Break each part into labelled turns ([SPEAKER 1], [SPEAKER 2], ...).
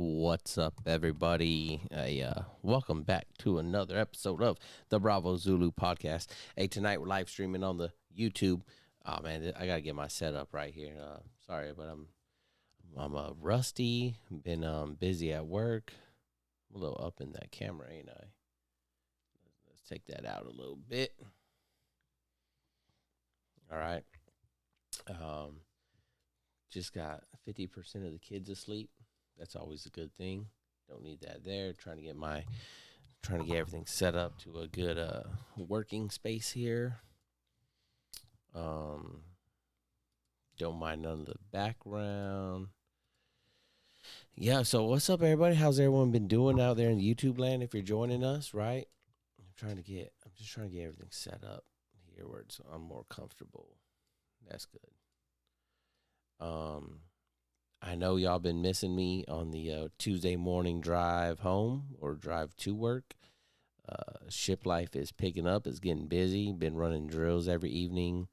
[SPEAKER 1] What's up, everybody? Welcome back to another episode of the Bravo Zulu podcast. Hey, tonight we're live streaming on the YouTube. Oh man, I gotta get my setup right here. Sorry, but I'm rusty. Been busy at work. I'm a little up in that camera, ain't I? Let's take that out a little bit. All right. Just got 50% of the kids asleep. That's always a good thing. Don't need that there. Trying to get everything set up to a good working space here. Don't mind none of the background. Yeah, so what's up, everybody? How's everyone been doing out there in YouTube land? If you're joining us, right? I'm just trying to get everything set up here where I'm more comfortable. That's good. I know y'all been missing me on the Tuesday morning drive home or drive to work. Ship life is picking up. It's getting busy. Been running drills every evening.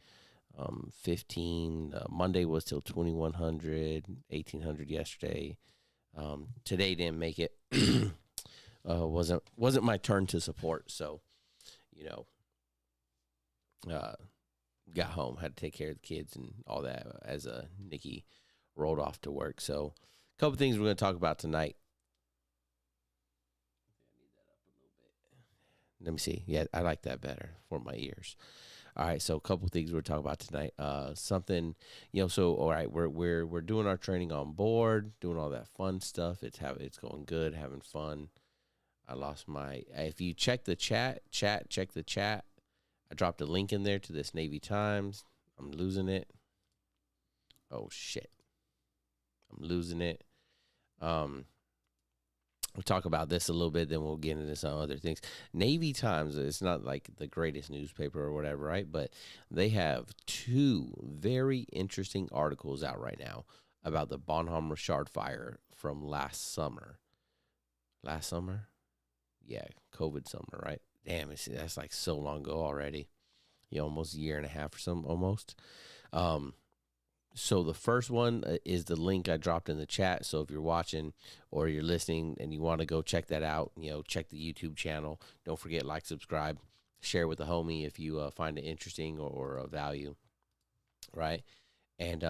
[SPEAKER 1] 15. Monday was till 2100, 1800 yesterday. Today didn't make it. Wasn't my turn to support. So, got home, had to take care of the kids and all that as Nikki rolled off to work. So a couple things we're going to talk about tonight. Let me see. Yeah, I like that better for my ears. All right, so a couple things we're talking about tonight. Something, so all right, we're doing our training on board, doing all that fun stuff. It's going good, having fun. I lost if you check the chat, check the chat. I dropped a link in there to this Navy Times. I'm losing it. Oh shit. I'm losing it. We'll talk about this a little bit, then we'll get into some other things. Navy Times, it's not like the greatest newspaper or whatever, right? But they have two very interesting articles out right now about the Bonhomme Richard fire from last summer. Last summer? Yeah, COVID summer, right? Damn, that's like so long ago already. Almost a year and a half or something, almost. So the first one is the link I dropped in the chat. So if you're watching or you're listening and you want to go check that out, check the YouTube channel. Don't forget, like, subscribe, share with a homie if you find it interesting or of value, right? And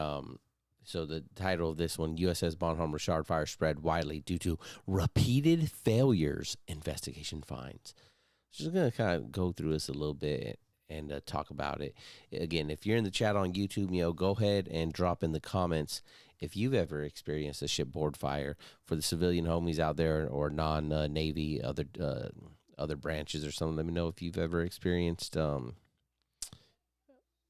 [SPEAKER 1] so the title of this one, USS Bonhomme Richard fire spread widely due to repeated failures, investigation finds. Just going to kind of go through this a little bit and talk about it. Again, if you're in the chat on YouTube, go ahead and drop in the comments if you've ever experienced a shipboard fire. For the civilian homies out there or non-Navy, other branches or something, let me know if you've ever experienced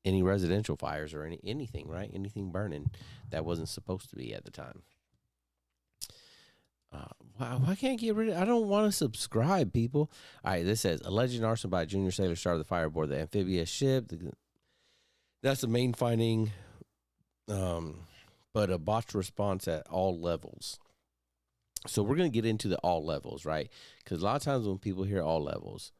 [SPEAKER 1] any residential fires or anything, right? Anything burning that wasn't supposed to be at the time. Why can't I get rid of it? I don't want to subscribe, people. All right, this says, alleged arson by a junior sailor started the fire aboard the amphibious ship. That's the main finding, but a botched response at all levels. So we're going to get into the all levels, right? Because a lot of times when people hear all levels,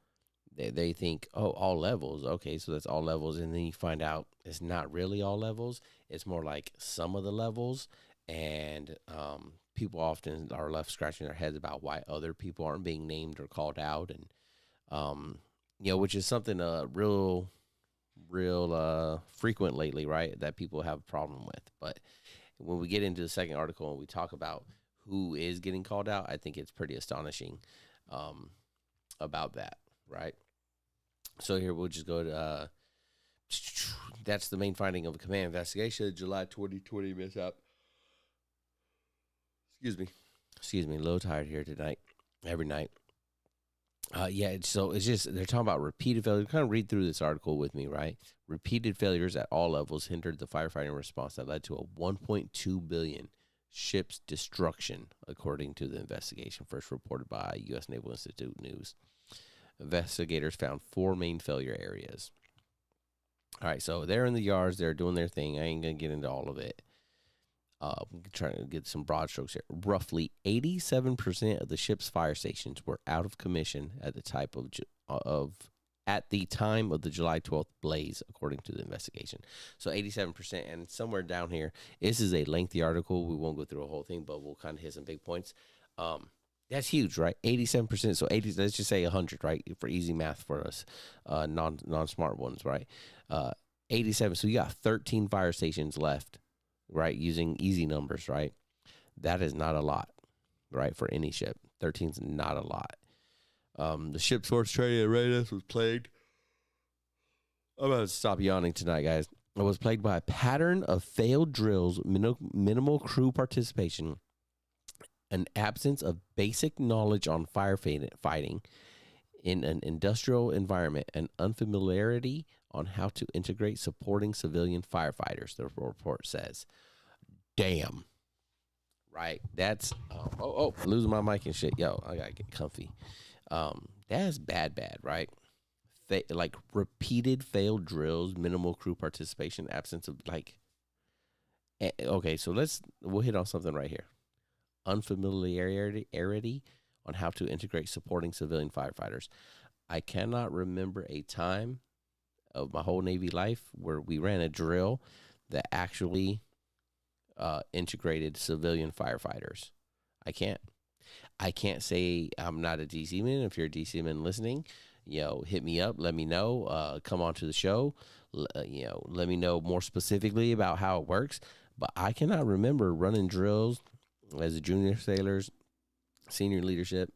[SPEAKER 1] they think, oh, all levels. Okay, so that's all levels. And then you find out it's not really all levels. It's more like some of the levels. And people often are left scratching their heads about why other people aren't being named or called out, and which is something real frequent lately, right? That people have a problem with. But when we get into the second article and we talk about who is getting called out, I think it's pretty astonishing about that, right? So here we'll just go to that's the main finding of a command investigation, July 2020 mishap. Excuse me, a little tired here tonight, every night. So it's just, they're talking about repeated failures. Kind of read through this article with me, right? Repeated failures at all levels hindered the firefighting response that led to a $1.2 billion ship's destruction, according to the investigation first reported by U.S. Naval Institute News. Investigators found 4 main failure areas. All right, so they're in the yards. They're doing their thing. I ain't going to get into all of it. Trying to get some broad strokes here. Roughly 87% of the ship's fire stations were out of commission at the time of the July 12th blaze, according to the investigation. So 87%, and somewhere down here, this is a lengthy article. We won't go through a whole thing, but we'll kind of hit some big points. Um, that's huge, right? 87%. So 80, let's just say 100, right? For easy math for us, non-smart ones, right? Uh, 87. So you got 13 fire stations left, right? Using easy numbers, right? That is not a lot, right? For any ship. 13 is not a lot. The ship's force training at readiness was plagued. I'm going to stop yawning tonight, guys. It was plagued by a pattern of failed drills, minimal crew participation, an absence of basic knowledge on firefighting in an industrial environment, and unfamiliarity on how to integrate supporting civilian firefighters, the report says. Damn. Right? That's, losing my mic and shit. Yo, I got to get comfy. That's bad, right? Like repeated failed drills, minimal crew participation, absence of okay, so we'll hit on something right here. Unfamiliarity on how to integrate supporting civilian firefighters. I cannot remember a time of my whole Navy life where we ran a drill that actually integrated civilian firefighters. I can't say I'm not a DC man. If you're a DC man listening, hit me up. Let me know. Come on to the show. Let me know more specifically about how it works. But I cannot remember running drills as a junior sailors, senior leadership,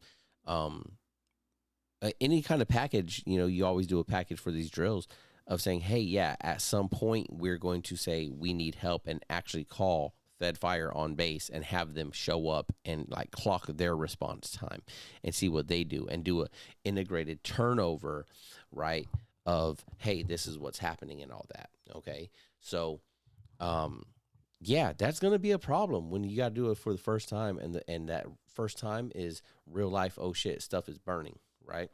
[SPEAKER 1] any kind of package. You always do a package for these drills of saying, hey, yeah, at some point we're going to say we need help and actually call Fed Fire on base and have them show up and clock their response time and see what they do and do a integrated turnover, right? Of, hey, this is what's happening and all that. Okay. So, yeah, that's going to be a problem when you got to do it for the first time. And that first time is real life. Oh shit, stuff is burning, right?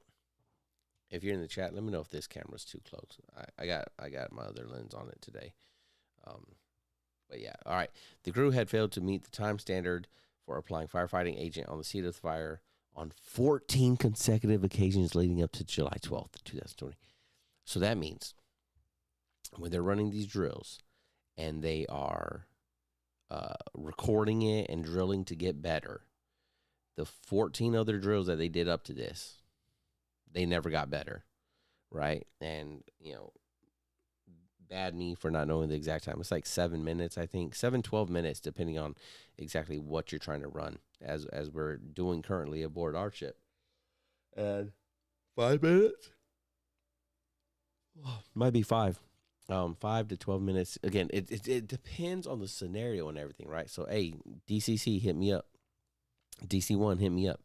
[SPEAKER 1] If you're in the chat, let me know if this camera's too close. I got my other lens on it today. But yeah, all right. The crew had failed to meet the time standard for applying firefighting agent on the seat of the fire on 14 consecutive occasions leading up to July 12th, 2020. So that means when they're running these drills and they are recording it and drilling to get better, the 14 other drills that they did up to this, they never got better, right? And, bad me for not knowing the exact time. It's like 7 minutes, I think. 12 minutes, depending on exactly what you're trying to run, as we're doing currently aboard our ship. And 5 minutes? Might be 5. 5 to 12 minutes. Again, it depends on the scenario and everything, right? So, hey, DCC, hit me up. DC1, hit me up.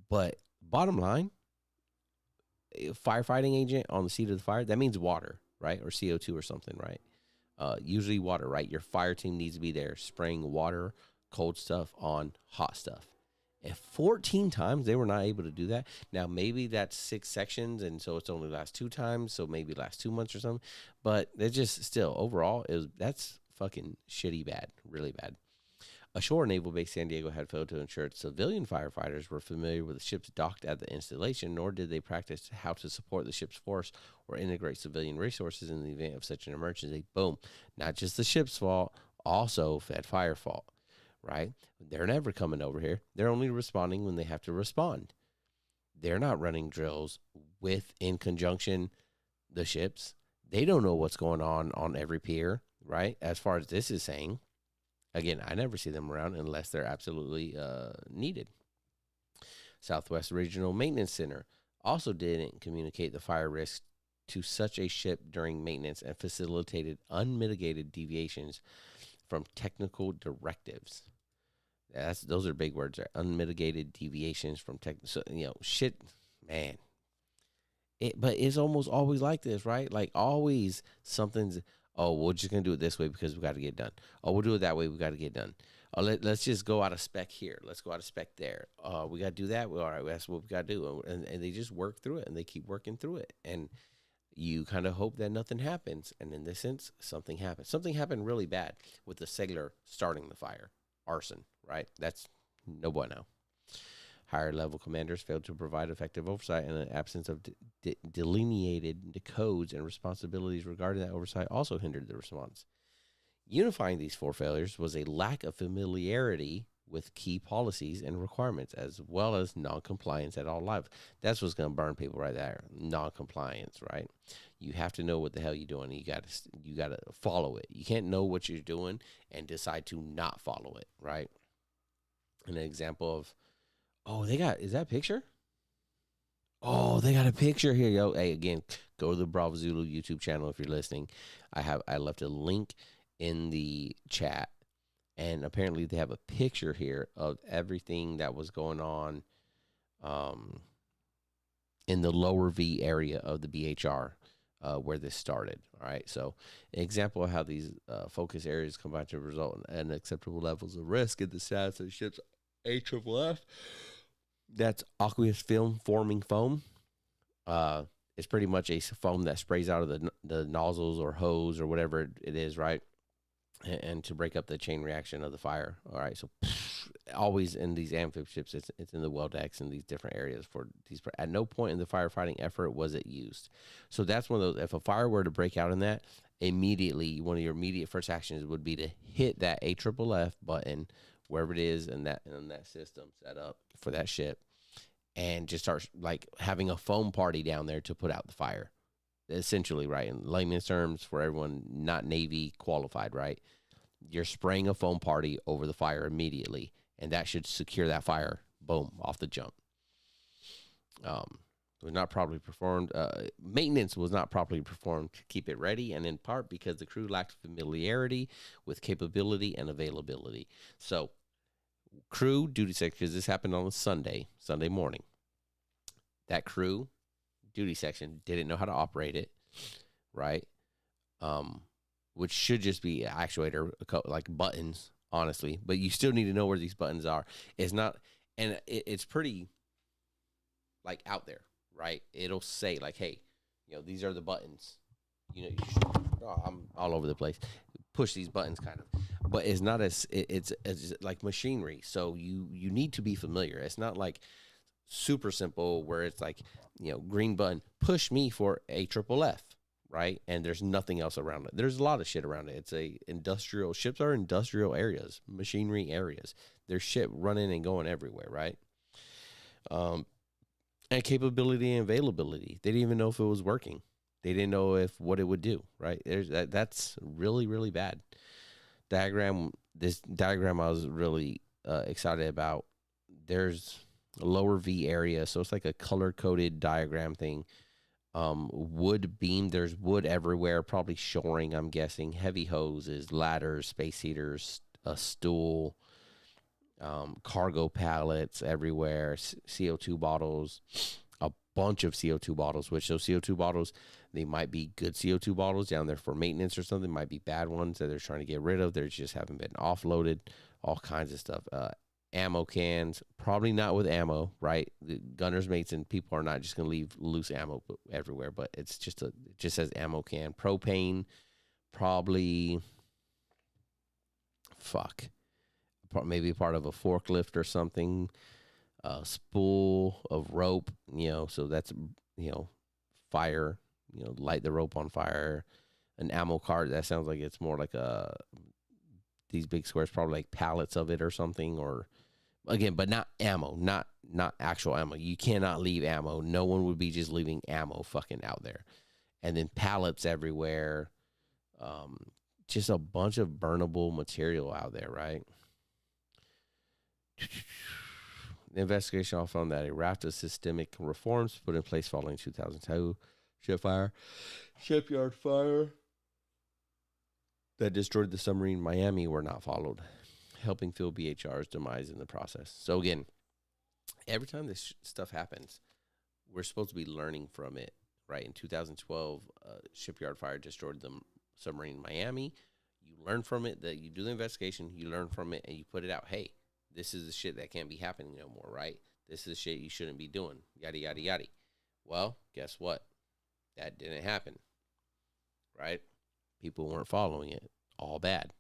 [SPEAKER 1] But bottom line, firefighting agent on the seat of the fire, that means water, right? Or CO2 or something, right? Usually water, right? Your fire team needs to be there spraying water, cold stuff on hot stuff. And 14 times they were not able to do that. Now, maybe that's 6 sections, and so it's only last 2 times, so maybe last 2 months or something. But they're just still, overall, that's fucking shitty bad, really bad. Ashore, Naval Base San Diego had failed to ensure civilian firefighters were familiar with the ships docked at the installation, nor did they practice how to support the ship's force or integrate civilian resources in the event of such an emergency. Boom. Not just the ship's fault, also Fed Fire fault, right? They're never coming over here. They're only responding when they have to respond. They're not running drills in conjunction, the ships. They don't know what's going on every pier, right? As far as this is saying. Again, I never see them around unless they're absolutely needed. Southwest Regional Maintenance Center also didn't communicate the fire risk to such a ship during maintenance and facilitated unmitigated deviations from technical directives. Those are big words. Unmitigated deviations from so, shit, man. But it's almost always like this, right? Like always something's, oh, we're just going to do it this way because we got to get done. Oh, we'll do it that way. We got to get done. Oh, let's just go out of spec here. Let's go out of spec there. We got to do that. All right, that's what we got to do. And they just work through it, and they keep working through it. And you kind of hope that nothing happens. And in this sense, something happens. Something happened really bad with the sailor starting the fire. Arson, right? That's no bueno. Higher level commanders failed to provide effective oversight, and the absence of delineated codes and responsibilities regarding that oversight also hindered the response. Unifying these 4 failures was a lack of familiarity with key policies and requirements, as well as non-compliance at all levels. That's what's going to burn people right there. Non-compliance, right? You have to know what the hell you're doing. You got to follow it. You can't know what you're doing and decide to not follow it, right? An example of, oh, is that a picture? Oh, they got a picture here, yo. Hey, again, go to the Bravo Zulu YouTube channel if you're listening. I left a link in the chat, and apparently they have a picture here of everything that was going on in the lower V area of the BHR where this started. All right, so an example of how these focus areas combine to result in unacceptable levels of risk in the status of the ship's AFFF. That's aqueous film forming foam. It's pretty much a foam that sprays out of the nozzles or hose or whatever it is, right? And to break up the chain reaction of the fire. All right, so always in these amphib ships, it's in the well decks and these different areas for these. At no point in the firefighting effort was it used. So that's one of those. If a fire were to break out in that, immediately one of your immediate first actions would be to hit that AFFF button wherever it is in that system set up for that ship, and just start like having a foam party down there to put out the fire. Essentially, right? In layman's terms, for everyone not Navy qualified, right? You're spraying a foam party over the fire immediately, and that should secure that fire. Boom, off the jump. Was not properly performed. Maintenance was not properly performed to keep it ready, and in part because the crew lacked familiarity with capability and availability. So, crew duty section, because this happened on a Sunday morning. That crew duty section didn't know how to operate it, right? Which should just be an actuator, like buttons, honestly. But you still need to know where these buttons are. It's not, and it's pretty, like, out there, right? It'll say, like, hey, these are the buttons. I'm all over the place. Push these buttons, kind of. But it's not it's like machinery. So you need to be familiar. It's not like super simple where it's like, green button, push me for AFFF, right? And there's nothing else around it. There's a lot of shit around it. It's ships are industrial areas, machinery areas. There's shit running and going everywhere, right? And capability and availability. They didn't even know if it was working. They didn't know what it would do, right? That's really, really bad. This diagram I was really excited about. There's a lower V area, so it's like a color-coded diagram thing. Wood beam, there's wood everywhere, probably shoring, I'm guessing. Heavy hoses, ladders, space heaters, a stool, cargo pallets everywhere, CO2 bottles, a bunch of CO2 bottles, which those CO2 bottles, they might be good CO2 bottles down there for maintenance or something, might be bad ones that they're trying to get rid of. They just haven't been offloaded, all kinds of stuff. Ammo cans, probably not with ammo, right? The gunners, mates, and people are not just going to leave loose ammo everywhere, but it just says ammo can. Propane, probably, maybe part of a forklift or something. A spool of rope, so that's, fire, light the rope on fire. An ammo cart, that sounds like it's more like these big squares, probably like pallets of it or something, or again, but not ammo, not actual ammo. You cannot leave ammo. No one would be just leaving ammo fucking out there. And then pallets everywhere. Just a bunch of burnable material out there, right? The investigation all found that a raft of systemic reforms put in place following 2002 shipyard fire that destroyed the submarine Miami were not followed, helping fuel BHR's demise in the process. So again, every time this stuff happens, we're supposed to be learning from it, right? In 2012, shipyard fire destroyed the submarine Miami. You learn from it, that you do the investigation, you learn from it, and you put it out. Hey, this is the shit that can't be happening no more, right? This is the shit you shouldn't be doing, yada, yada, yada. Well, guess what? That didn't happen, right? People weren't following it. All bad.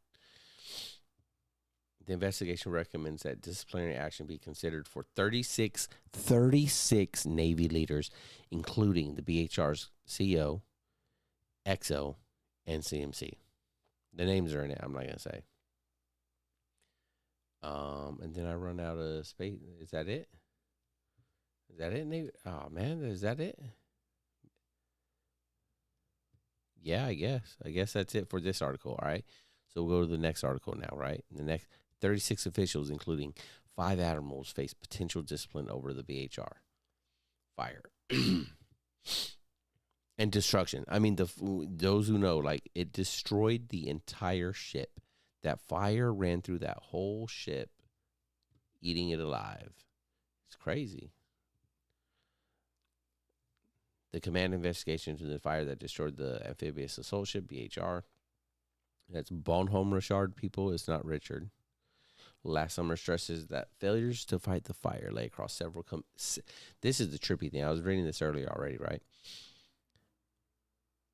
[SPEAKER 1] The investigation recommends that disciplinary action be considered for 36 Navy leaders, including the BHR's CO, XO, and CMC. The names are in it. I'm not going to say. And then I run out of space. Is that it? Is that it, Nate? Oh man, is that it? Yeah, I guess. I guess that's it for this article. All right. So we'll go to the next article now, right? The next 36 officials, including 5 admirals, face potential discipline over the BHR fire and destruction. I mean, those who know, like, it destroyed the entire ship. That fire ran through that whole ship, eating it alive. It's crazy. The command investigation into the fire that destroyed the amphibious assault ship BHR. That's Bonhomme Richard, people. It's not Richard. Last summer stresses that failures to fight the fire lay across several. This is the trippy thing. I was reading this earlier already, right?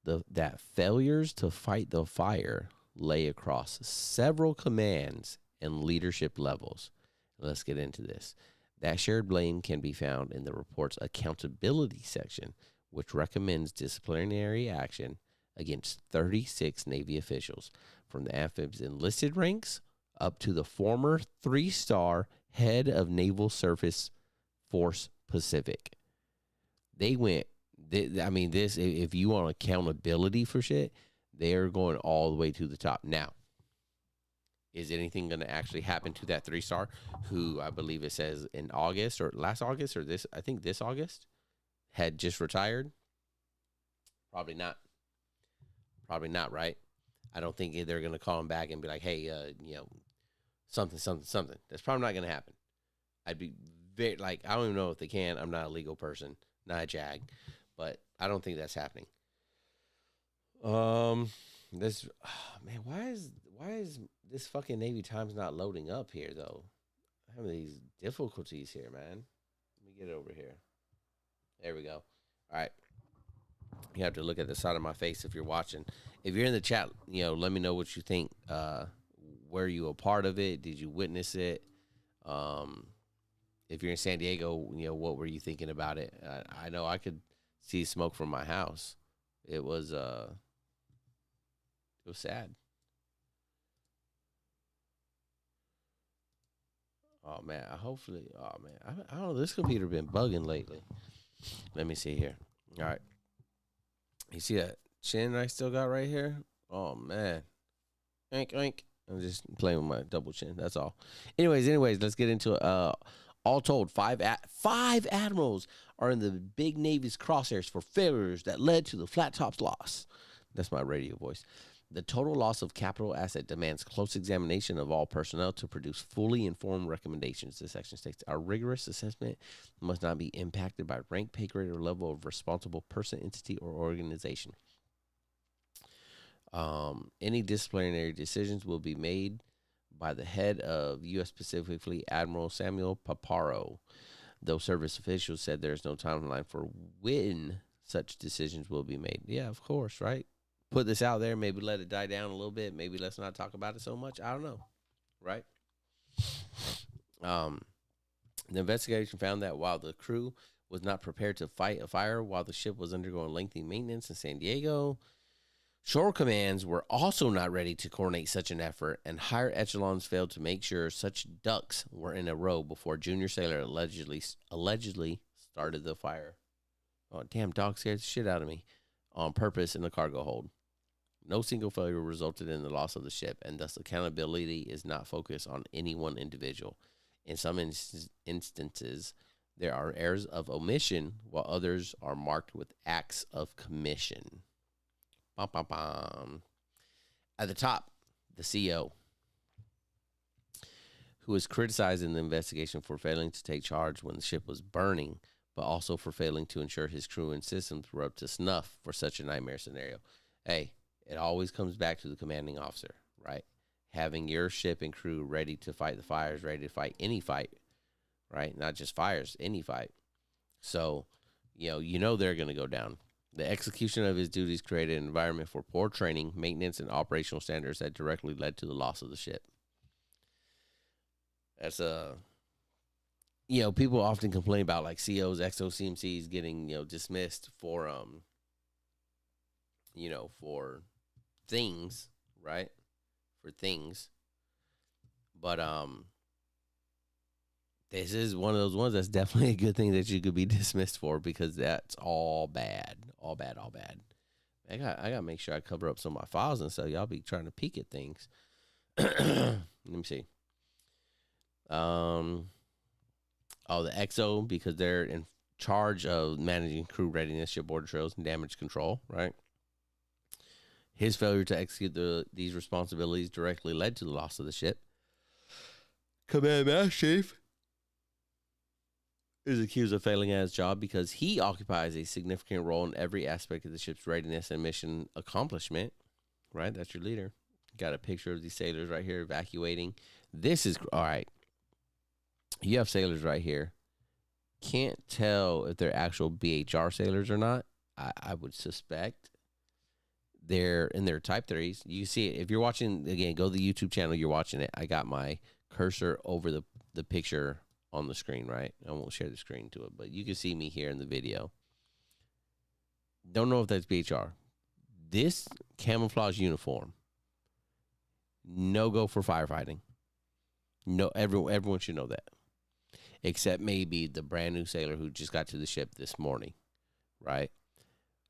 [SPEAKER 1] That failures to fight the fire lay across several commands and leadership levels. Let's get into this. That shared blame can be found in the report's accountability section, which recommends disciplinary action against 36 Navy officials, from the amphib's enlisted ranks up to the former 3-star head of Naval Surface Force Pacific. They went, I mean, this, if you want accountability for shit, they're going all the way to the top. Now, is anything going to actually happen to that 3-star who I believe it says in August or last August or this, I think this August, had just retired? Probably not. Probably not, right? I don't think they're going to call him back and be like, hey, something, something, something. That's probably not going to happen. I'd be very, like, I don't even know if they can. I'm not a legal person, not a JAG, but I don't think that's happening. This, man, why is this fucking Navy Times not loading up here though? I'm having these difficulties here, man. Let me get it over here. There we go. All right. You have to look at the side of my face if you're watching. If you're in the chat, let me know what you think. Were you a part of it? Did you witness it? If you're in San Diego, what were you thinking about it? I know I could see smoke from my house. It was sad. Oh man, hopefully. Oh man, I don't know. This computer been bugging lately. Let me see here. All right, you see that chin I still got right here? Oh man, oink oink. I'm just playing with my double chin. That's all. Anyways, let's get into it. All told, five admirals are in the big Navy's crosshairs for failures that led to the flat tops loss. That's my radio voice. The total loss of capital asset demands close examination of all personnel to produce fully informed recommendations. This section states our rigorous assessment must not be impacted by rank, pay grade, or level of responsible person, entity, or organization. Any disciplinary decisions will be made by the head of U.S. Pacific Fleet Admiral Samuel Paparo, though service officials said there's no timeline for when such decisions will be made. Yeah, of course, right? Put this out there, maybe let it die down a little bit. Maybe let's not talk about it so much. I don't know, right? The investigation found that while the crew was not prepared to fight a fire while the ship was undergoing lengthy maintenance in San Diego, shore commands were also not ready to coordinate such an effort, and higher echelons failed to make sure such ducks were in a row before junior sailor allegedly started the fire. Oh, damn, dog scared the shit out of me. On purpose in the cargo hold. No single failure resulted in the loss of the ship, and thus accountability is not focused on any one individual. In some instances, there are errors of omission, while others are marked with acts of commission. Bum, bum, bum. At the top, the CO, who was criticized in the investigation for failing to take charge when the ship was burning, but also for failing to ensure his crew and systems were up to snuff for such a nightmare scenario. Hey, it always comes back to the commanding officer, right? Having your ship and crew ready to fight the fires, ready to fight any fight, right? Not just fires, any fight. So, they're going to go down. The execution of his duties created an environment for poor training, maintenance, and operational standards that directly led to the loss of the ship. That's people often complain about like COs, XOCMCs getting, dismissed for, for things, right? For things. But, This is one of those ones that's definitely a good thing that you could be dismissed for because that's all bad. All bad, all bad. I gotta make sure I cover up some of my files and so y'all be trying to peek at things. Let me see. Um oh, the XO because they're in charge of managing crew readiness, shipboard trails, and damage control, right? His failure to execute these responsibilities directly led to the loss of the ship. Command Master Chief is accused of failing at his job because he occupies a significant role in every aspect of the ship's readiness and mission accomplishment. Right? That's your leader. Got a picture of these sailors right here evacuating. This is all right. You have sailors right here. Can't tell if they're actual BHR sailors or not. I would suspect they're in their type threes. You see it if you're watching again. Go to the YouTube channel. You're watching it. I got my cursor over the picture on the screen, right? I won't share the screen to it, but you can see me here in the video. Don't know if that's BHR. This camouflage uniform, no go for firefighting. No, everyone should know that, except maybe the brand new sailor who just got to the ship this morning, right?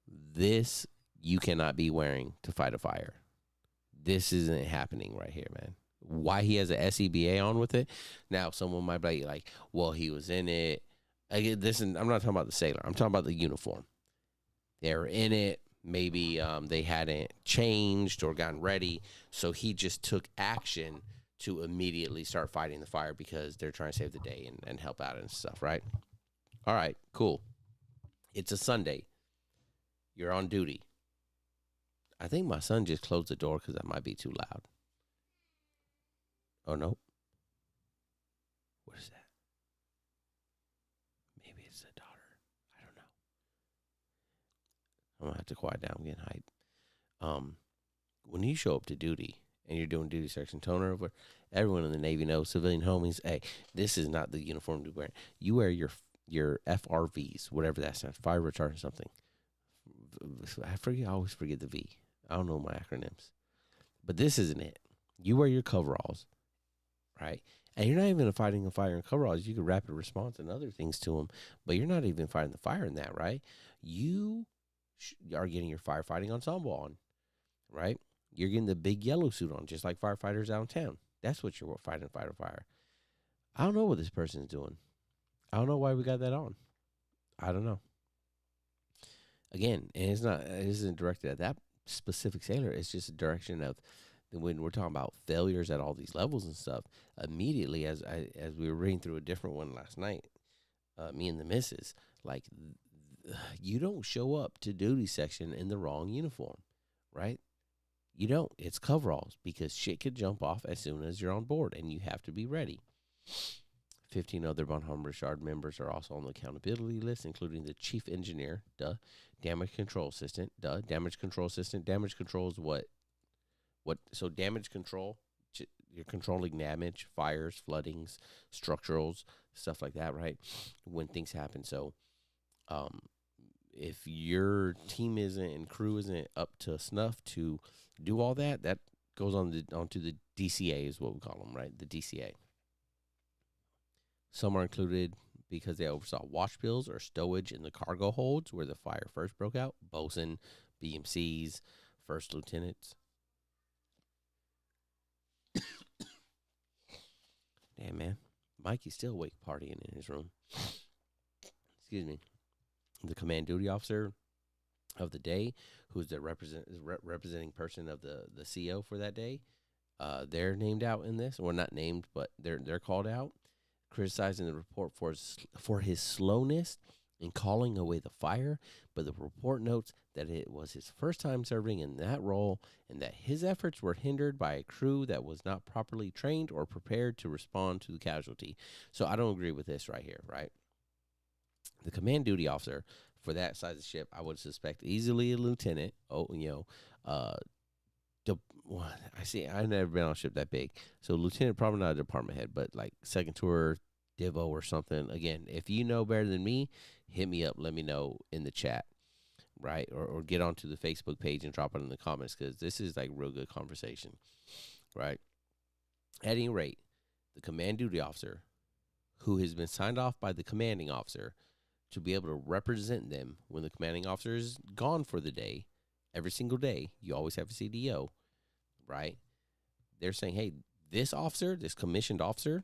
[SPEAKER 1] This you cannot be wearing to fight a fire. This isn't happening right here, man. Why he has a SEBA on with it? Now, someone might be like, well, he was in it. I'm not talking about the sailor. I'm talking about the uniform. They were in it. Maybe they hadn't changed or gotten ready. So he just took action to immediately start fighting the fire because they're trying to save the day and help out and stuff, right? All right, cool. It's a Sunday. You're on duty. I think my son just closed the door because that might be too loud. Oh, no. What is that? Maybe it's the daughter. I don't know. I'm going to have to quiet down. I'm getting hyped. When you show up to duty and you're doing duty section toner over, everyone in the Navy knows, civilian homies, hey, this is not the uniform to wear. You wear your FRVs, whatever that stands, fire retardant something. I always forget the V. I don't know my acronyms. But this isn't it. You wear your coveralls, right? And you're not even fighting a fire in coveralls. You can rapid response and other things to them, but you're not even fighting the fire in that, right? You are getting your firefighting ensemble on, right? You're getting the big yellow suit on, just like firefighters out in town. That's what you're fighting, fight or fire. I don't know what this person's doing. I don't know why we got that on. I don't know. Again, and it isn't directed at that specific sailor. It's just a direction of when we're talking about failures at all these levels and stuff. Immediately, as we were reading through a different one last night, me and the missus, like, you don't show up to duty section in the wrong uniform, right? You don't. It's coveralls because shit could jump off as soon as you're on board, and you have to be ready. 15 other Bonhomme Richard members are also on the accountability list, including the chief engineer, damage control assistant, damage control assistant. Damage control is what? So damage control, you're controlling damage, fires, floodings, structurals, stuff like that, right? When things happen. So, if your team isn't and crew isn't up to snuff to do all that, that goes onto the DCA is what we call them, right? The DCA. Some are included because they oversaw watch bills or stowage in the cargo holds where the fire first broke out. Bosun, BMCs, first lieutenants. Damn, man. Mikey's still awake partying in his room. Excuse me. The command duty officer of the day, who's the representing person of the CO for that day, they're named out in this. Well, not named, but they're called out, criticizing the report for his slowness in calling away the fire. But the report notes that it was his first time serving in that role and that his efforts were hindered by a crew that was not properly trained or prepared to respond to the casualty. So I don't agree with this right here, right? The command duty officer for that size of ship, I would suspect easily a lieutenant. I see. I've never been on a ship that big, so lieutenant probably not a department head, but like second tour, divo or something. Again, if you know better than me, hit me up. Let me know in the chat, right? Or get onto the Facebook page and drop it in the comments because this is like real good conversation, right? At any rate, the command duty officer who has been signed off by the commanding officer to be able to represent them when the commanding officer is gone for the day. Every single day, you always have a CDO, right? They're saying, hey, this officer, this commissioned officer,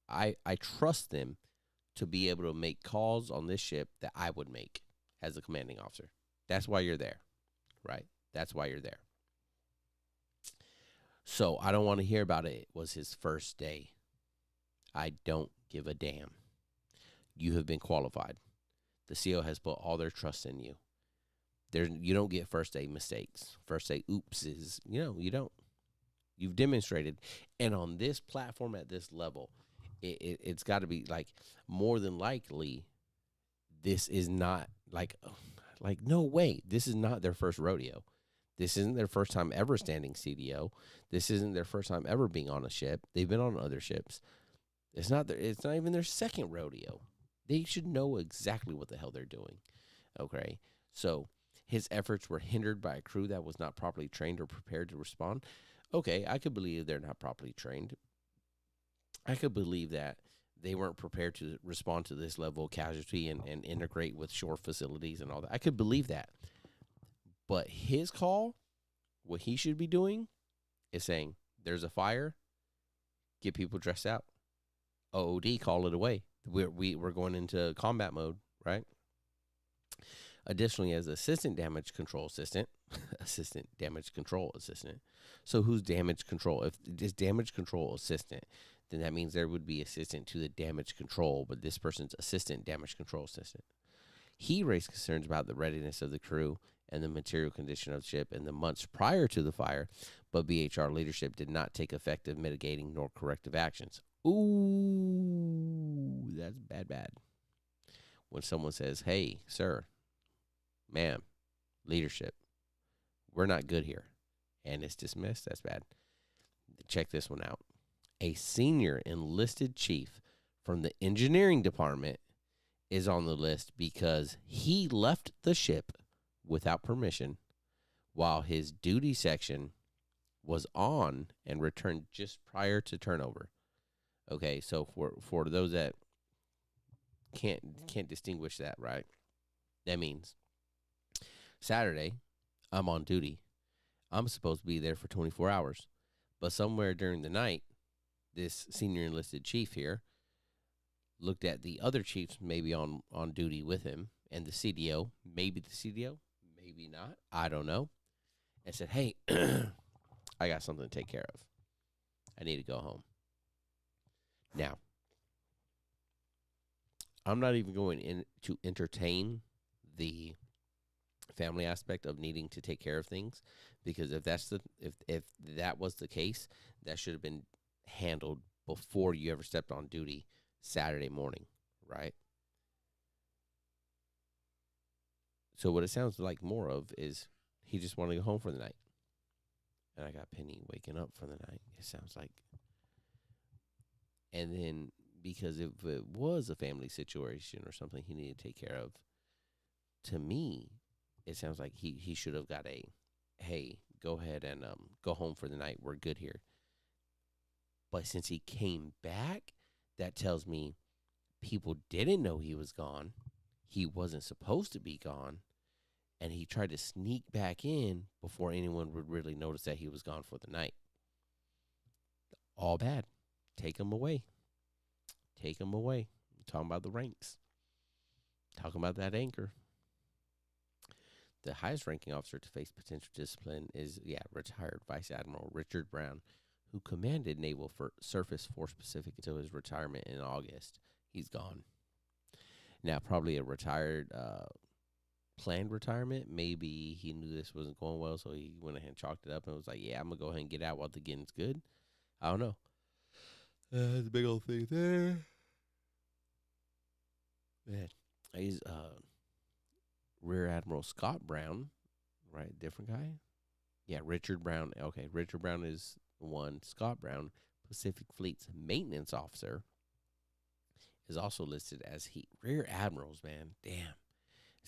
[SPEAKER 1] I trust them to be able to make calls on this ship that I would make as a commanding officer. That's why you're there, right? That's why you're there. So I don't want to hear about it. It was his first day. I don't give a damn. You have been qualified. The CO has put all their trust in you. You don't get first day mistakes. First day oopses. You don't. You've demonstrated. And on this platform at this level, it's got to be like more than likely this is not like no way. This is not their first rodeo. This isn't their first time ever standing CDO. This isn't their first time ever being on a ship. They've been on other ships. It's not even their second rodeo. They should know exactly what the hell they're doing. Okay? So his efforts were hindered by a crew that was not properly trained or prepared to respond. Okay, I could believe they're not properly trained. I could believe that they weren't prepared to respond to this level of casualty and integrate with shore facilities and all that. I could believe that. But his call, what he should be doing, is saying, there's a fire, get people dressed out. OOD, call it away. We're going into combat mode, right? Additionally, as assistant damage control assistant, So who's damage control? If it's damage control assistant, then that means there would be assistant to the damage control, but this person's assistant damage control assistant. He raised concerns about the readiness of the crew and the material condition of the ship in the months prior to the fire, but BHR leadership did not take effective mitigating nor corrective actions. Ooh, that's bad. When someone says, hey, sir, ma'am, leadership, we're not good here, and it's dismissed, that's bad. Check this one out. A senior enlisted chief from the engineering department is on the list because he left the ship without permission while his duty section was on and returned just prior to turnover. Okay, so for those that can't distinguish that, right? That means Saturday, I'm on duty. I'm supposed to be there for 24 hours. But somewhere during the night, this senior enlisted chief here looked at the other chiefs maybe on duty with him and the CDO, maybe not, I don't know, and said, hey, I got something to take care of. I need to go home. Now, I'm not even going in to entertain the family aspect of needing to take care of things, because if that was the case, that should have been handled before you ever stepped on duty Saturday morning, right? So what it sounds like more of is he just wanted to go home for the night. And I got Penny waking up for the night, it sounds like. And then because if it was a family situation or something he needed to take care of, to me, it sounds like he should have got a, hey, go ahead and go home for the night. We're good here. But since he came back, that tells me people didn't know he was gone. He wasn't supposed to be gone. And he tried to sneak back in before anyone would really notice that he was gone for the night. All bad. Take him away. Take him away. I'm talking about the ranks. Talking about that anchor. The highest ranking officer to face potential discipline is, retired Vice Admiral Richard Brown, who commanded Naval Surface Force Pacific until his retirement in August. He's gone. Now, probably a planned retirement. Maybe he knew this wasn't going well, so he went ahead and chalked it up and was like, I'm going to go ahead and get out while the getting's good. I don't know. There's a big old thing there. Man, he's Rear Admiral Scott Brown, right? Different guy? Yeah, Richard Brown. Okay, Richard Brown is one. Scott Brown, Pacific Fleet's maintenance officer, is also listed as Rear Admirals, man. Damn.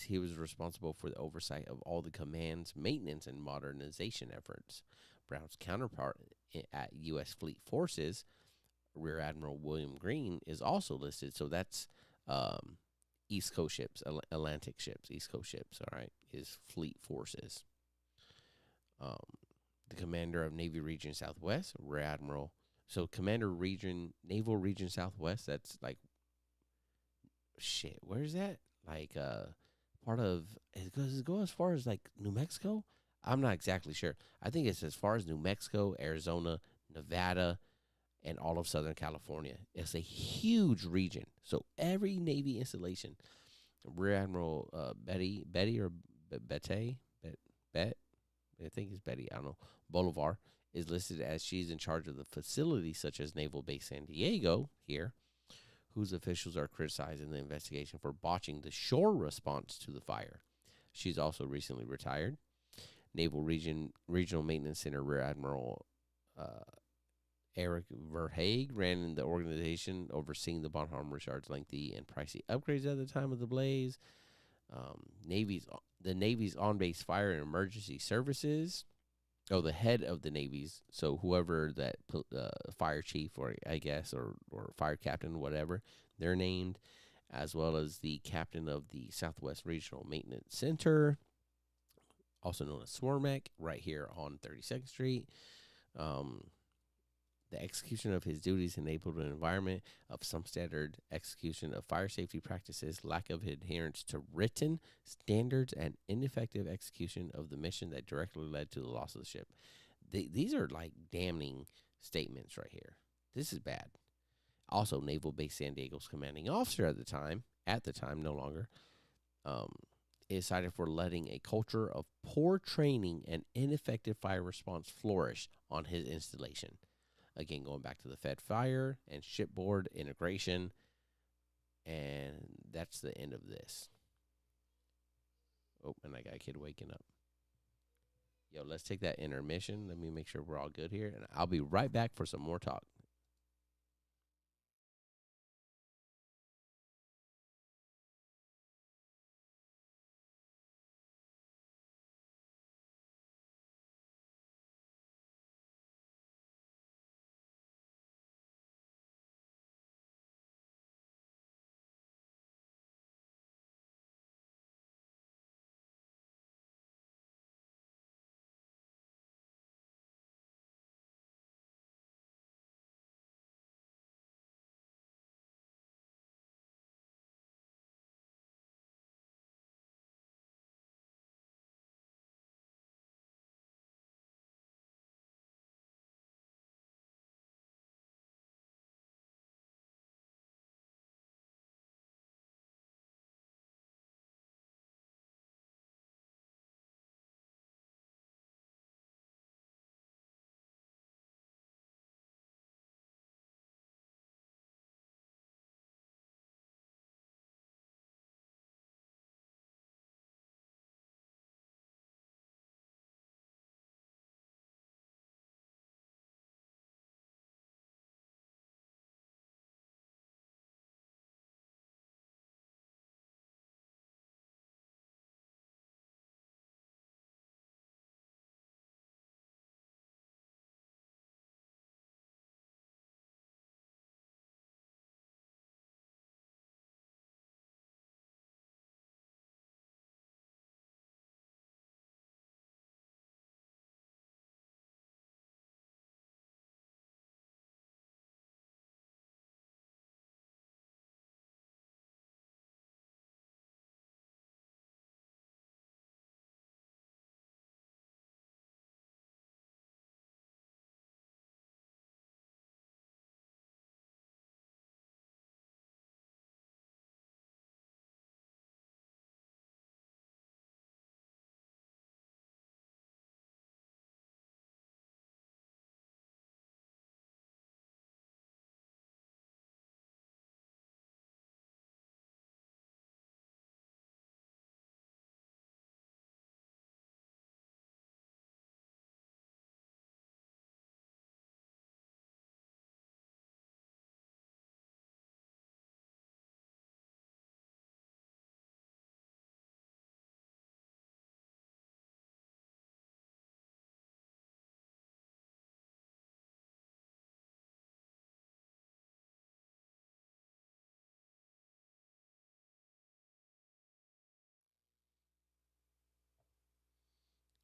[SPEAKER 1] He was responsible for the oversight of all the command's maintenance and modernization efforts. Brown's counterpart at U.S. Fleet Forces, Rear Admiral William Green is also listed. So that's um, East Coast ships, Atlantic ships, East Coast ships. All right, his fleet forces. Um, the commander of Navy Region Southwest, Rear Admiral. So Commander Region, Naval Region Southwest. That's like shit. Where's that? Like part of does it go as far as like New Mexico? I'm not exactly sure. I think it's as far as New Mexico, Arizona, Nevada, and all of Southern California. It's a huge region. So every Navy installation, Rear Admiral Betty or Bette, Bet, I think it's Betty. I don't know. Bolivar is listed as she's in charge of the facilities such as Naval Base San Diego here, whose officials are criticizing the investigation for botching the shore response to the fire. She's also recently retired. Naval Regional Maintenance Center Rear Admiral uh, Eric Verhaeg ran the organization, overseeing the Bonhomme Richard's lengthy and pricey upgrades at the time of the blaze. The Navy's on-base fire and emergency services. Oh, the head of the Navy's, so whoever that fire chief or I guess or fire captain, whatever they're named, as well as the captain of the Southwest Regional Maintenance Center, also known as SWRMEC, right here on 32nd Street. Um, the execution of his duties enabled an environment of some standard execution of fire safety practices, lack of adherence to written standards, and ineffective execution of the mission that directly led to the loss of the ship. These are like damning statements right here. This is bad. Also, Naval Base San Diego's commanding officer at the time no longer, um, is cited for letting a culture of poor training and ineffective fire response flourish on his installation. Again, going back to the Fed fire and shipboard integration. And that's the end of this. Oh, and I got a kid waking up. Yo, let's take that intermission. Let me make sure we're all good here. And I'll be right back for some more talk.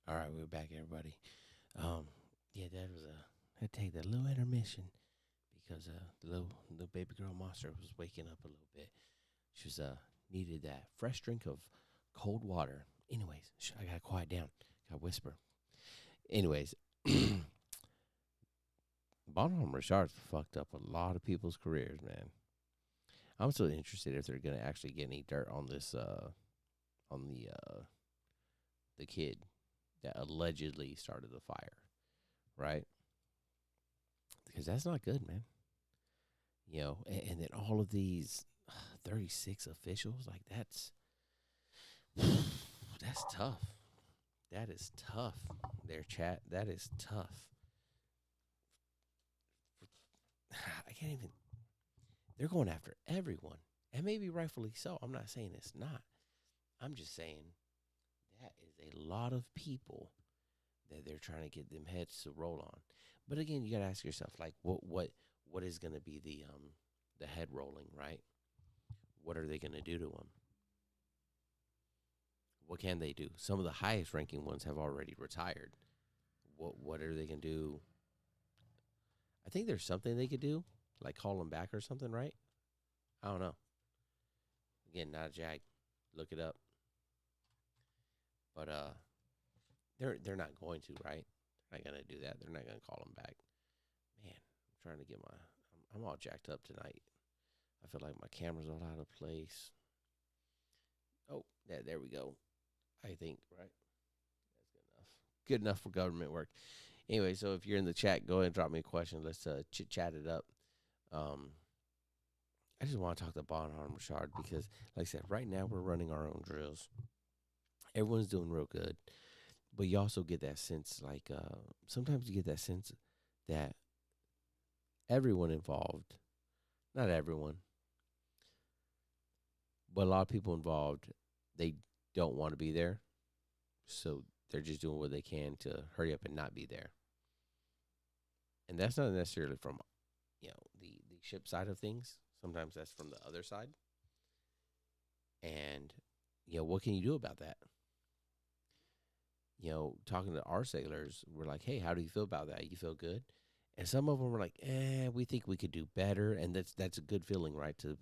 [SPEAKER 1] All right, we're back, everybody. Yeah, that was had to take that little intermission because the little baby girl monster was waking up a little bit. She was needed that fresh drink of cold water. Anyways, I gotta quiet down. Gotta whisper. Anyways, Bonhomme Richard fucked up a lot of people's careers, man. I'm still interested if they're gonna actually get any dirt on this on the kid that allegedly started the fire, right? Because that's not good, man. And then all of these 36 officials, like that's tough. That is tough. Their chat, that is tough. I can't even. They're going after everyone, and maybe rightfully so. I'm not saying it's not. I'm just saying that is a lot of people that they're trying to get them heads to roll on. But again, you got to ask yourself, like, what is going to be the head rolling, right? What are they going to do to them? What can they do? Some of the highest ranking ones have already retired. What are they going to do? I think there's something they could do, like call them back or something, right? I don't know. Again, not a jag. Look it up. But they're not going to, right? They're not gonna do that. They're not gonna call them back. Man, I'm trying to get I'm all jacked up tonight. I feel like my camera's all out of place. Oh, yeah, there we go. I think, right? That's good enough. Good enough for government work. Anyway, so if you're in the chat, go ahead and drop me a question. Let's chit chat it up. I just want to talk to Bonhomme Richard because, like I said, right now we're running our own drills. Everyone's doing real good, but you also get that sense, like sometimes you get that sense that everyone involved, not everyone, but a lot of people involved, they don't want to be there, so they're just doing what they can to hurry up and not be there. And that's not necessarily from the ship side of things. Sometimes that's from the other side. And what can you do about that? Talking to our sailors, we're like, hey, how do you feel about that? You feel good? And some of them were like, we think we could do better. And that's a good feeling, right? To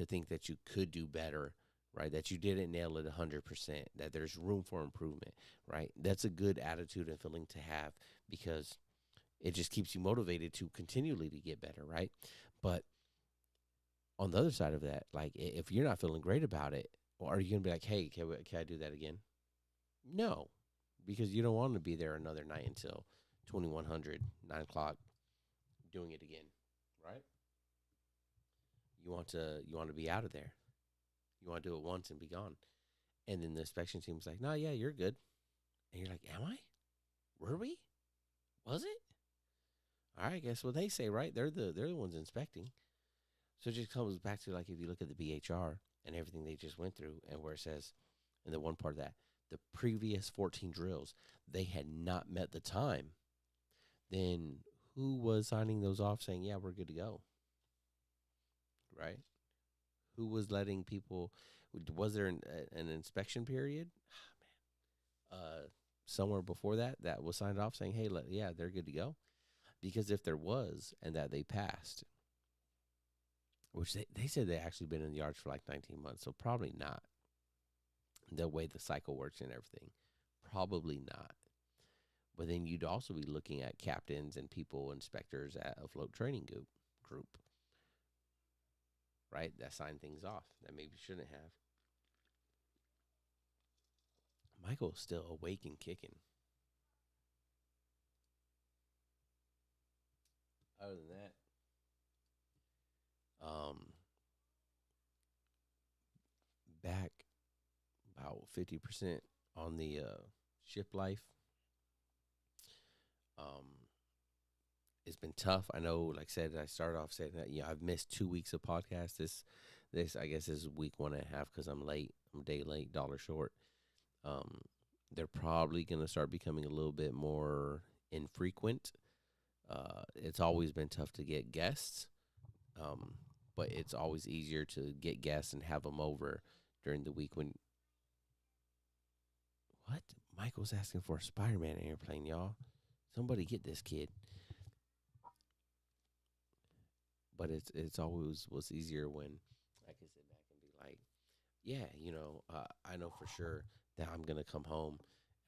[SPEAKER 1] think that you could do better, right? That you didn't nail it 100%, that there's room for improvement, right? That's a good attitude and feeling to have because it just keeps you motivated to continually to get better, right? But on the other side of that, like if you're not feeling great about it, or are you going to be like, hey, can I do that again? No, because you don't want to be there another night until 2100, 9 o'clock, doing it again, right? You want to be out of there. You want to do it once and be gone. And then the inspection team's like, no, yeah, you're good. And you're like, am I? Were we? Was it? All right, guess what they say, right? They're the ones inspecting. So it just comes back to like if you look at the BHR and everything they just went through, and where it says in the one part of that the previous 14 drills they had not met the time, then who was signing those off saying, yeah, we're good to go, right? Who was letting people? Was there an inspection period? Somewhere before that was signed off saying, hey, yeah, they're good to go. Because if there was and that they passed, which they said they actually been in the yards for like 19 months, so probably not. The way the cycle works and everything, probably not. But then you'd also be looking at captains and people, inspectors at a float training group, right? That sign things off that maybe shouldn't have. Michael's still awake and kicking. Other than that, back about 50% on the ship life. Um, it's been tough. I know, like I said, I started off saying that I've missed 2 weeks of podcasts. This I guess is week 1.5 because I'm late. I'm a day late, dollar short. Um, they're probably gonna start becoming a little bit more infrequent. It's always been tough to get guests, but it's always easier to get guests and have them over during the week when. What? Michael's asking for a Spider-Man airplane, y'all. Somebody get this kid. But it's always was easier when I can sit back and be like, yeah, I know for sure that I'm gonna come home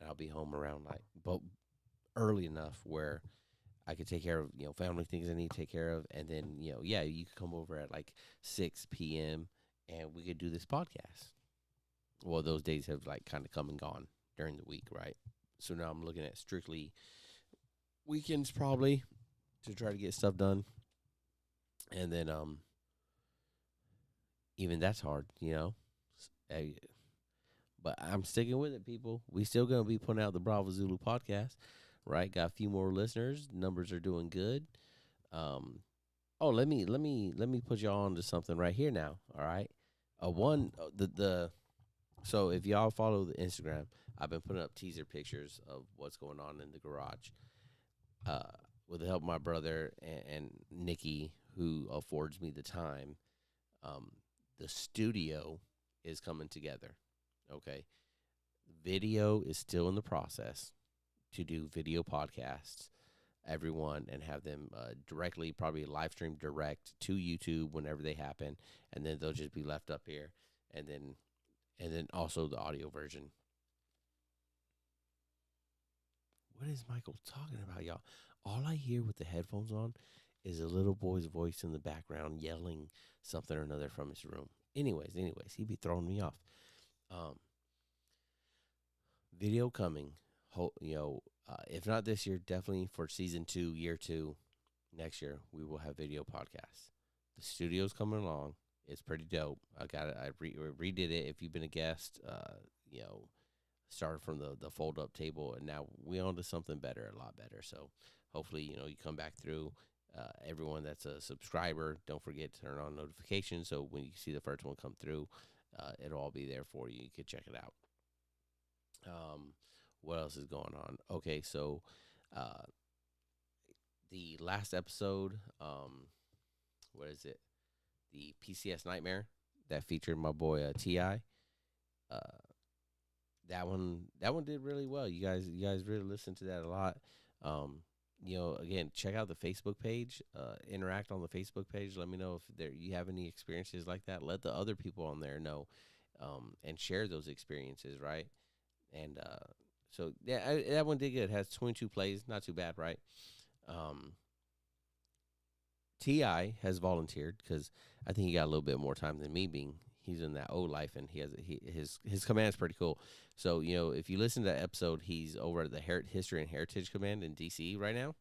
[SPEAKER 1] and I'll be home around like, but early enough where I could take care of family things I need to take care of, and then yeah, you could come over at like 6 p.m. and we could do this podcast. Well, those days have like kind of come and gone during the week, right? So now I'm looking at strictly weekends probably to try to get stuff done, and then even that's hard. Uh, But I'm sticking with it, people. We still gonna be putting out the Bravo Zulu podcast, right? Got a few more listeners. Numbers are doing good. Um, oh, let me put y'all on to something right here now. All right, one the so if y'all follow the Instagram, I've been putting up teaser pictures of what's going on in the garage. Uh, with the help of my brother and Nikki, who affords me the time. Um, the studio is coming together. Okay, video is still in the process to do video podcasts, everyone, and have them directly, probably live stream direct to YouTube whenever they happen, and then they'll just be left up here, and then also the audio version. What is Michael talking about, y'all? All I hear with the headphones on is a little boy's voice in the background yelling something or another from his room. Anyways, he'd be throwing me off. Um, Video coming. If not this year, definitely for season 2, year 2, next year we will have video podcasts. The studio's coming along. It's pretty dope. I got it. I redid it. If you've been a guest, started from the fold up table, and now we on to something better, a lot better. So hopefully, you come back through. Everyone that's a subscriber, don't forget to turn on notifications so when you see the first one come through, it'll all be there for you. You can check it out. Um, what else is going on? Okay, so uh, the last episode, what is it? The PCS Nightmare that featured my boy Ti. Uh, that one did really well. You guys really listened to that a lot. Again, check out the Facebook page. Interact on the Facebook page. Let me know if you have any experiences like that. Let the other people on there know, and share those experiences, right? And so yeah, that one did good. It has 22 plays, not too bad, right? Um, Ti has volunteered because I think he got a little bit more time than me. Being he's in that old life, and his command is pretty cool. So if you listen to that episode, he's over at the History and Heritage Command in DC right now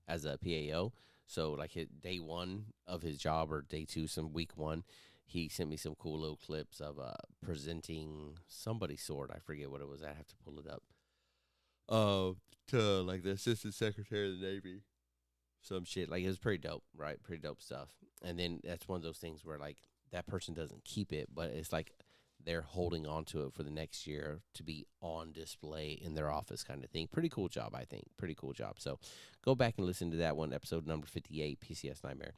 [SPEAKER 1] as a PAO. So like day 1 of his job, or day 2, some week 1, he sent me some cool little clips of presenting somebody's sword. I forget what it was. I have to pull it up. To like the Assistant Secretary of the Navy. Some shit. Like, it was pretty dope, right? Pretty dope stuff. And then that's one of those things where like that person doesn't keep it, but it's like they're holding on to it for the next year to be on display in their office, kind of thing. Pretty cool job, I think. Pretty cool job. So go back and listen to that one, episode number 58, PCS Nightmare.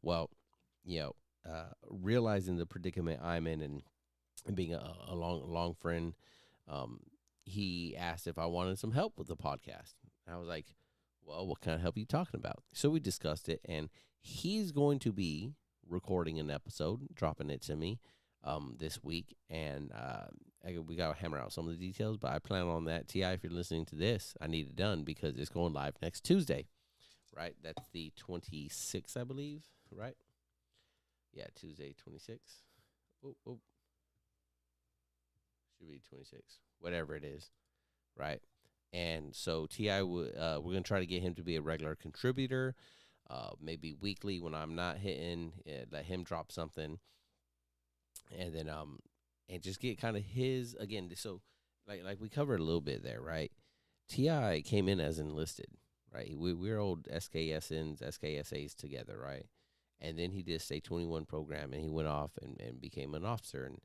[SPEAKER 1] Well, realizing the predicament I'm in, and being a long friend, he asked if I wanted some help with the podcast. I was like, well, what kind of help are you talking about? So we discussed it, and he's going to be recording an episode, dropping it to me this week, and we got to hammer out some of the details, but I plan on that. Ti, if you're listening to this, I need it done because it's going live next Tuesday, right? That's the 26th, I believe, right? Yeah, Tuesday, 26th. Oh. Should be 26, whatever it is, right? And so Ti, we're gonna try to get him to be a regular contributor, maybe weekly when I'm not hitting. Let him drop something, and then and just get kind of his again. So like we covered a little bit there, right? Ti came in as enlisted, right? We're old SKSNs, SKSAs together, right? And then he did State 21 program, and he went off and became an officer. And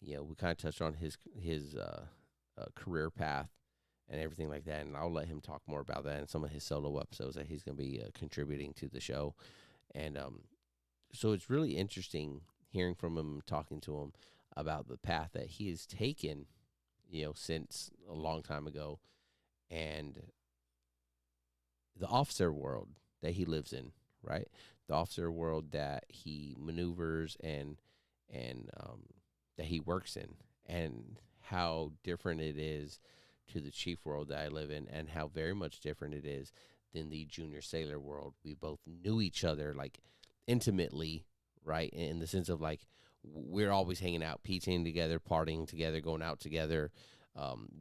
[SPEAKER 1] we kind of touched on his career path and everything like that. And I'll let him talk more about that in some of his solo episodes that he's going to be contributing to the show. And so it's really interesting hearing from him, talking to him about the path that he has taken, since a long time ago. And the officer world that he lives in, right? The officer world that he maneuvers and that he works in, and how different it is to the chief world that I live in, and how very much different it is than the junior sailor world. We both knew each other like intimately, right? In the sense of like we're always hanging out, PTing together, partying together, going out together.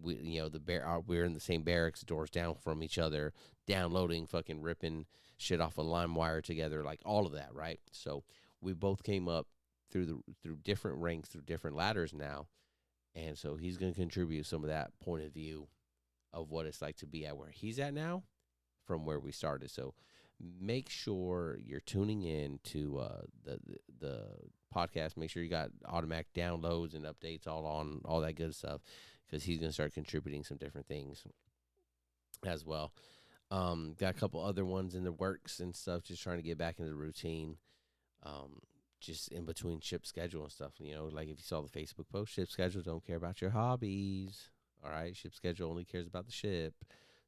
[SPEAKER 1] We're in the same barracks, doors down from each other, downloading, fucking ripping shit off a lime wire together, like all of that, right? So we both came up through different ranks, through different ladders now, and so he's going to contribute some of that point of view of what it's like to be at where he's at now from where we started. So make sure you're tuning in to the podcast. Make sure you got automatic downloads and updates all on all that good stuff, because he's going to start contributing some different things as well. Got a couple other ones in the works and stuff, just trying to get back into the routine. Just in between ship schedule and stuff, like if you saw the Facebook post, ship schedule don't care about your hobbies. All right, ship schedule only cares about the ship.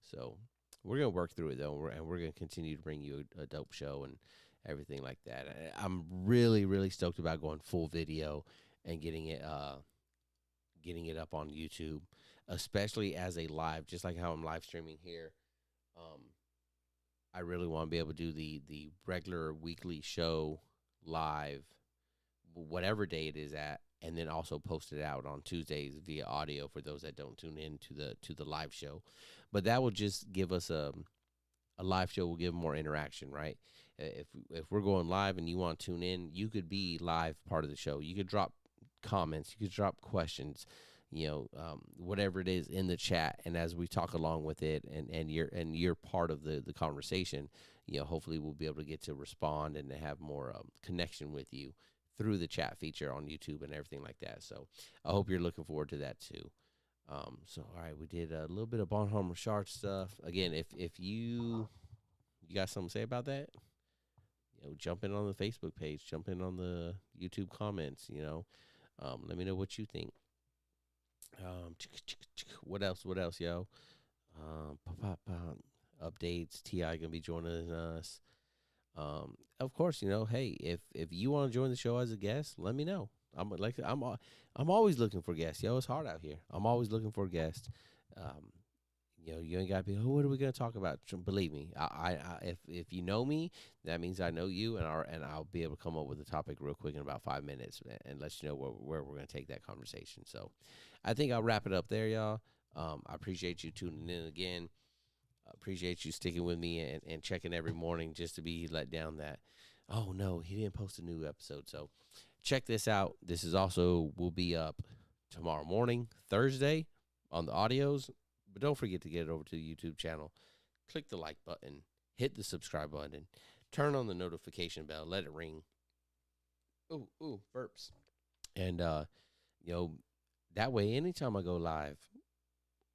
[SPEAKER 1] So we're gonna work through it though, and we're gonna continue to bring you a dope show and everything like that. I'm really, really stoked about going full video and getting it up on YouTube, especially as a live, just like how I'm live streaming here. I really want to be able to do the regular weekly show live, whatever day it is at, and then also post it out on Tuesdays via audio for those that don't tune in to the live show. But that will just give us a live show will give more interaction, right? If we're going live and you want to tune in, you could be live part of the show. You could drop comments, you could drop questions, whatever it is in the chat, and as we talk along with it, and you're part of the conversation, hopefully we'll be able to get to respond and to have more connection with you through the chat feature on YouTube and everything like that. So I hope you're looking forward to that too. So all right, we did a little bit of Bonhomme Richard stuff. Again, if you got something to say about that, jump in on the Facebook page, jump in on the YouTube comments. Let me know what you think. What else, yo? Updates. T.I. gonna be joining us. Of course, hey, if you want to join the show as a guest, let me know. I'm always looking for guests. It's hard out here. I'm always looking for guests. You ain't got to be. What are we gonna talk about? Believe me, if you know me, that means I know you, and I'll be able to come up with a topic real quick in about 5 minutes and let you know where we're gonna take that conversation. So, I think I'll wrap it up there, y'all. I appreciate you tuning in again. I appreciate you sticking with me and checking every morning just to be let down that, oh no, he didn't post a new episode. So check this out. This is also will be up tomorrow morning, Thursday, on the audios. But don't forget to get it over to the YouTube channel. Click the like button, hit the subscribe button, turn on the notification bell, let it ring. Ooh, burps. And that way anytime I go live,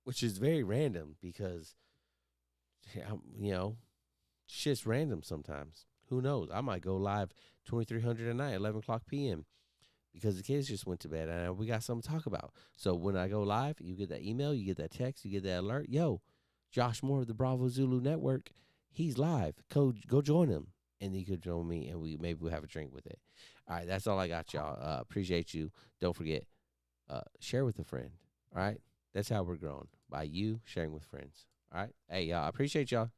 [SPEAKER 1] which is very random because shit's random sometimes. Who knows? I might go live 2300 a night, 11 o'clock p.m. because the kids just went to bed and we got something to talk about. So when I go live, you get that email, you get that text, you get that alert. Yo, Josh Moore of the Bravo Zulu Network, he's live. Go join him. And you could join me and we'll have a drink with it. All right, that's all I got, y'all. Appreciate you. Don't forget, share with a friend. All right? That's how we're growing, by you sharing with friends. All right? Hey, y'all, I appreciate y'all.